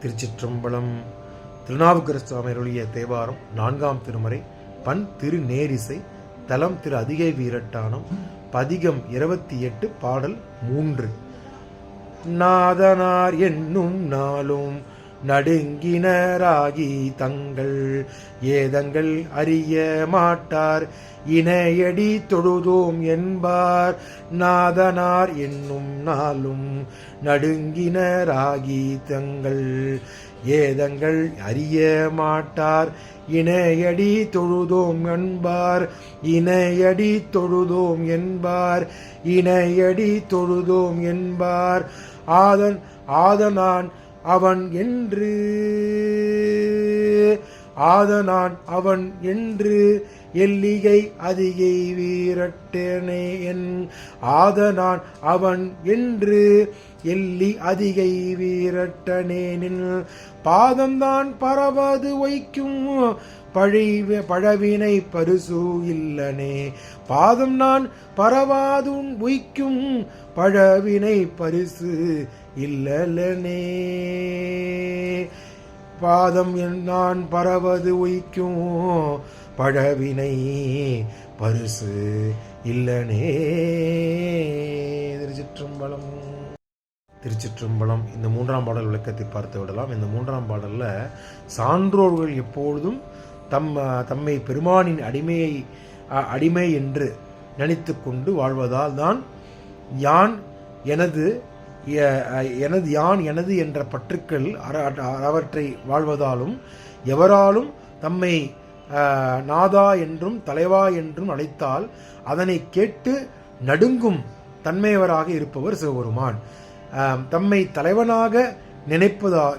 திருச்சிற்றம்பலம். திருநாவுக்கரசு சுவாமி அருளிய தேவாரம் 4ஆம் திருமுறை. பண் திரு நேரிசை. தலம் திரு அதிகை வீரட்டானம். பதிகம் 28. பாடல் 3. நாதனார் என்னும் நாளும் நடுங்கினராகி தங்கள் ஏதங்கள் அறிய மாட்டார் இணையடி தொழுதோம் என்பார். நாதனார் என்னும் நாளும் நடுங்கினராகி தங்கள் ஏதங்கள் அறிய மாட்டார் இணையடி தொழுதோம் என்பார். இணையடி தொழுதோம் என்பார். இணையடி தொழுதோம் என்பார். ஆதனான் அவன் என்று ஆதனான் அவன் என்று எல்லிகை அதிகை வீரட்டனே என். ஆதனான் அவன் என்று எல்லி அதிகை வீரட்டனேனின் பாதம்தான் பரவது வைக்கும் பழவினை பரிசு இல்லனே. பாதம் நான் பரவாதும் உய்க்கும் பழவினை பரிசு இல்லலனே. பாதம் நான் பரவது உய்க்கும் பழவினை பரிசு இல்லனே. திருச்சிற்றம்பலம். திருச்சிற்றம்பலம். இந்த 3ஆம் பாடல் விளக்கத்தை பார்த்து விடலாம். இந்த 3ஆம் பாடல்ல சான்றோர்கள் எப்பொழுதும் தம்மை பெருமானின் அடிமை என்று நினைத்து கொண்டு வாழ்வதால் தான் யான் எனது என்ற பற்றுக்கள் அவற்றை வாழ்வதாலும் எவராலும் தம்மை நாதா என்றும் தலைவா என்றும் அழைத்தால் அதனை கேட்டு நடுங்கும் தன்மையவராக இருப்பவர் சிவபெருமான். தம்மை தலைவனாக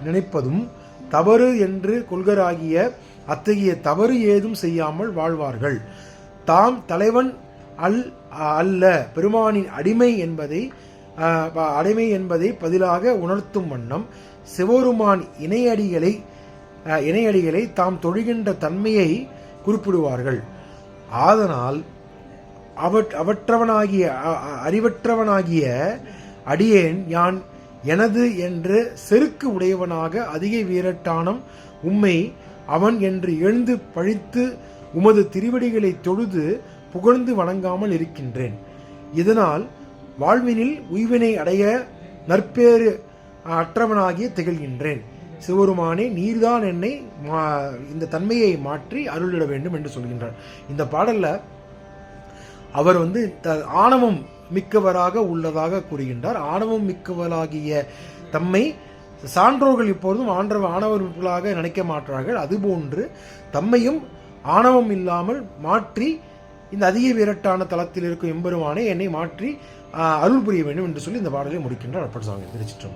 நினைப்பதும் தவறு என்று கொள்கராகிய அத்தகைய தவறு ஏதும் செய்யாமல் வாழ்வார்கள். தாம் தலைவன் அல்ல பெருமானின் அடிமை என்பதை பதிலாக உணர்த்தும் வண்ணம் சிவபெருமான் இணையடிகளை தாம் தொழுகின்ற தன்மையை குறிப்பிடுவார்கள். ஆதனால் அறிவற்றவனாகிய அடியேன் யான் எனது என்று செருக்கு உடையவனாக அதிகை வீரட்டானம் உம்மை அவன் என்று எழுந்து பழித்து உமது திருவடிகளை தொழுது புகழ்ந்து வணங்காமல் இருக்கின்றேன். இதனால் வாழ்வினில் உய்வினை அடைய நற்பேறு அற்றவனாகிய திகழ்கின்றேன். சிவபெருமானே, நீர்தான் என்னை இந்த தன்மையை மாற்றி அருளிட வேண்டும் என்று சொல்கின்றார். இந்த பாடல்ல அவர் ஆணவம் மிக்கவராக உள்ளதாக கூறுகின்றார். ஆணவம் மிக்கவராகிய தம்மை சான்றோர்கள் இப்பொழுதும் ஆணவர்களாக நினைக்க மாட்டார்கள். அதுபோன்று தம்மையும் ஆணவம் இல்லாமல் மாற்றி இந்த அதிக வீரட்டான தளத்தில் இருக்கும் எம்பெருமானே என்னை மாற்றி அருள் புரிய வேண்டும் என்று சொல்லி இந்த பாடலை முடிக்கின்றார் அப்பர் சுவாமி. திருச்சிற்றம்பலம்.